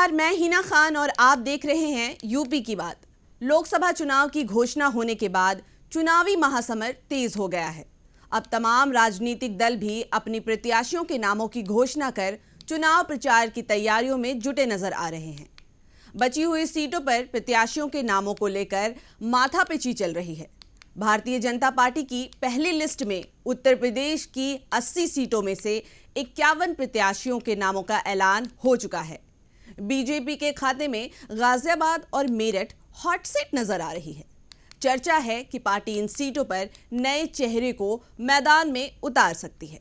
नमस्कार, मैं हिना खान और आप देख रहे हैं यूपी की बात। लोकसभा चुनाव की घोषणा होने के बाद चुनावी महासमर तेज हो गया है। अब तमाम राजनीतिक दल भी अपनी प्रत्याशियों के नामों की घोषणा कर चुनाव प्रचार की तैयारियों में जुटे नजर आ रहे हैं। बची हुई सीटों पर प्रत्याशियों के नामों को लेकर माथापच्ची चल रही है। भारतीय जनता पार्टी की पहली लिस्ट में उत्तर प्रदेश की 80 सीटों में से 51 प्रत्याशियों के नामों का ऐलान हो चुका है। बीजेपी के खाते में गाजियाबाद और मेरठ हॉट सीट नजर आ रही है। चर्चा है कि पार्टी इन सीटों पर नए चेहरे को मैदान में उतार सकती है।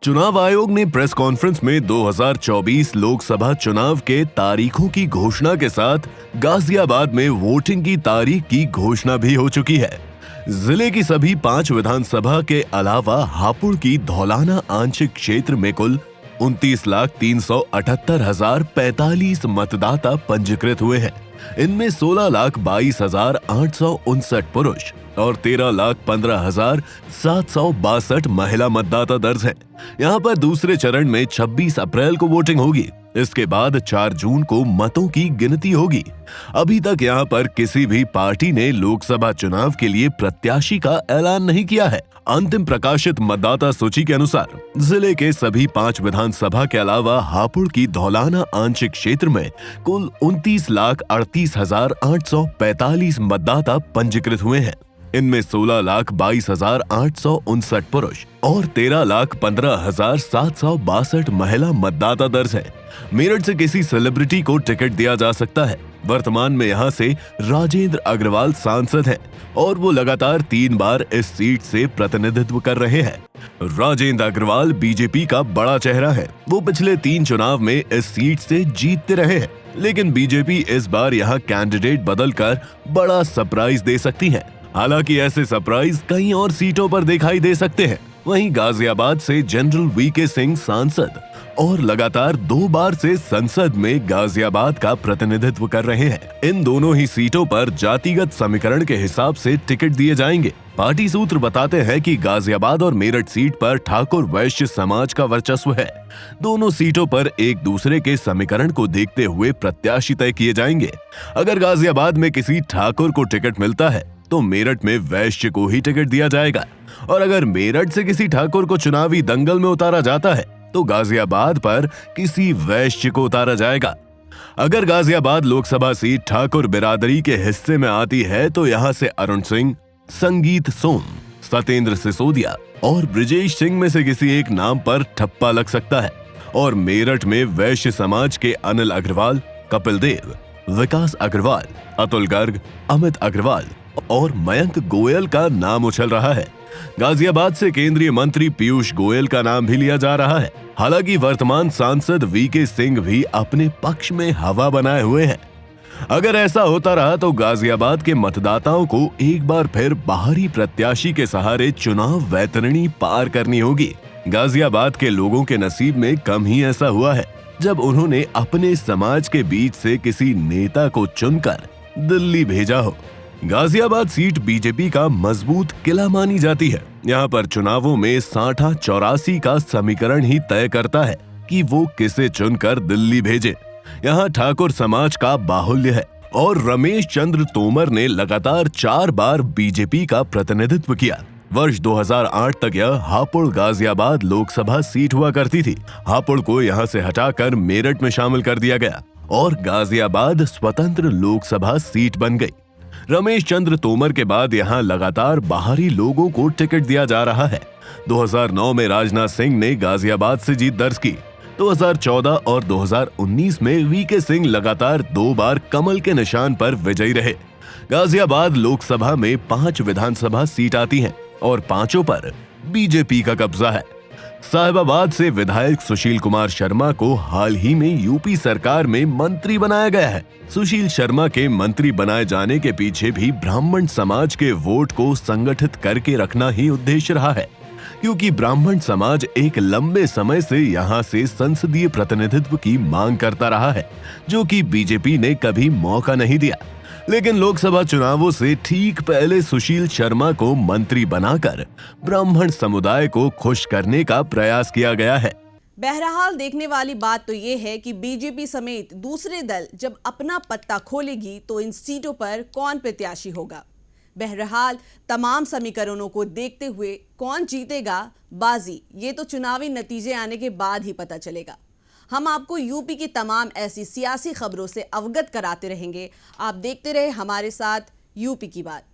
चुनाव आयोग ने प्रेस कॉन्फ्रेंस में 2024 लोकसभा चुनाव के तारीखों की घोषणा के साथ गाजियाबाद में वोटिंग की तारीख की घोषणा भी हो चुकी है। जिले की सभी 5 विधानसभा के अलावा हापुड़ की धौलाना आंशिक क्षेत्र में कुल 29,378,045 मतदाता पंजीकृत हुए हैं। इनमें 16,22,859 पुरुष और 13,15,762 महिला मतदाता दर्ज हैं। यहाँ पर दूसरे चरण में 26 अप्रैल को वोटिंग होगी। इसके बाद 4 जून को मतों की गिनती होगी। अभी तक यहाँ पर किसी भी पार्टी ने लोकसभा चुनाव के लिए प्रत्याशी का ऐलान नहीं किया है। अंतिम प्रकाशित मतदाता सूची के अनुसार जिले के सभी 5 विधानसभा के अलावा हापुड़ की धौलाना आंशिक क्षेत्र में कुल 29,38,845 मतदाता पंजीकृत हुए हैं। इनमें 16,22,859 पुरुष और 13,15,762 महिला मतदाता दर्ज है। मेरठ से किसी सेलिब्रिटी को टिकट दिया जा सकता है। वर्तमान में यहां से राजेंद्र अग्रवाल सांसद हैं और वो लगातार 3 बार इस सीट से प्रतिनिधित्व कर रहे हैं। राजेंद्र अग्रवाल बीजेपी का बड़ा चेहरा है। वो पिछले 3 चुनाव में इस सीट से जीतते रहे हैं, लेकिन बीजेपी इस बार यहाँ कैंडिडेट बदलकर बड़ा सरप्राइज दे सकती है। हालांकि ऐसे सरप्राइज कई और सीटों पर दिखाई दे सकते हैं। वहीं गाजियाबाद से जनरल वीके सिंह सांसद और लगातार 2 बार से संसद में गाजियाबाद का प्रतिनिधित्व कर रहे हैं। इन दोनों ही सीटों पर जातिगत समीकरण के हिसाब से टिकट दिए जाएंगे। पार्टी सूत्र बताते हैं कि गाजियाबाद और मेरठ सीट पर ठाकुर वैश्य समाज का वर्चस्व है। दोनों सीटों पर एक दूसरे के समीकरण को देखते हुए प्रत्याशी तय किए जाएंगे। अगर गाजियाबाद में किसी ठाकुर को टिकट मिलता है तो मेरठ में वैश्य को ही टिकट दिया जाएगा, और अगर मेरठ से किसी ठाकुर को चुनावी दंगल में उतारा जाता है तो गाजियाबाद पर किसी वैश्य को उतारा जाएगा। अगर गाजियाबाद लोकसभा सीट ठाकुर बिरादरी के हिस्से में आती है तो यहाँ से अरुण सिंह, संगीत सोम, सतेंद्र सिसोदिया और ब्रिजेश सिंह में से किसी एक नाम पर ठप्पा लग सकता है। और मेरठ में वैश्य समाज के अनिल अग्रवाल, कपिल देव, विकास अग्रवाल, अतुल गर्ग, अमित अग्रवाल और मयंक गोयल का नाम उछल रहा है। गाजियाबाद से केंद्रीय मंत्री पीयूष गोयल का नाम भी लिया जा रहा है। हालांकि वर्तमान सांसद वीके सिंह भी अपने पक्ष में हवा बनाए हुए हैं। अगर ऐसा होता रहा तो गाजियाबाद के मतदाताओं को एक बार फिर बाहरी प्रत्याशी के सहारे चुनाव वैतरणी पार करनी होगी। गाजियाबाद के लोगों के नसीब में कम ही ऐसा हुआ है जब उन्होंने अपने समाज के बीच से किसी नेता को चुनकर दिल्ली भेजा हो। गाजियाबाद सीट बीजेपी का मजबूत किला मानी जाती है। यहाँ पर चुनावों में 60-84 का समीकरण ही तय करता है कि वो किसे चुनकर दिल्ली भेजे। यहाँ ठाकुर समाज का बाहुल्य है और रमेश चंद्र तोमर ने लगातार 4 बार बीजेपी का प्रतिनिधित्व किया। वर्ष 2008 तक यह हापुड़ गाजियाबाद लोकसभा सीट हुआ करती थी। हापुड़ को यहाँ से हटाकर मेरठ में शामिल कर दिया गया और गाजियाबाद स्वतंत्र लोकसभा सीट बन गई। रमेश चंद्र तोमर के बाद यहाँ लगातार बाहरी लोगों को टिकट दिया जा रहा है। 2009 में राजनाथ सिंह ने गाजियाबाद से जीत दर्ज की। 2014 और 2019 में वीके सिंह लगातार 2 बार कमल के निशान पर विजयी रहे। गाजियाबाद लोकसभा में 5 विधानसभा सीट आती हैं और 5 पर बीजेपी का कब्जा है। साहिबाबाद से विधायक सुशील कुमार शर्मा को हाल ही में यूपी सरकार में मंत्री बनाया गया है। सुशील शर्मा के मंत्री बनाए जाने के पीछे भी ब्राह्मण समाज के वोट को संगठित करके रखना ही उद्देश्य रहा है, क्योंकि ब्राह्मण समाज एक लंबे समय से यहाँ से संसदीय प्रतिनिधित्व की मांग करता रहा है, जो कि बीजेपी ने कभी मौका नहीं दिया। लेकिन लोकसभा चुनावों से ठीक पहले सुशील शर्मा को मंत्री बनाकर ब्राह्मण समुदाय को खुश करने का प्रयास किया गया है। बहरहाल देखने वाली बात तो ये है कि बीजेपी समेत दूसरे दल जब अपना पत्ता खोलेगी तो इन सीटों पर कौन प्रत्याशी होगा। बहरहाल तमाम समीकरणों को देखते हुए कौन जीतेगा बाजी, ये तो चुनावी नतीजे आने के बाद ही पता चलेगा। हम आपको यूपी की तमाम ऐसी सियासी खबरों से अवगत कराते रहेंगे। आप देखते रहे हमारे साथ यूपी की बात।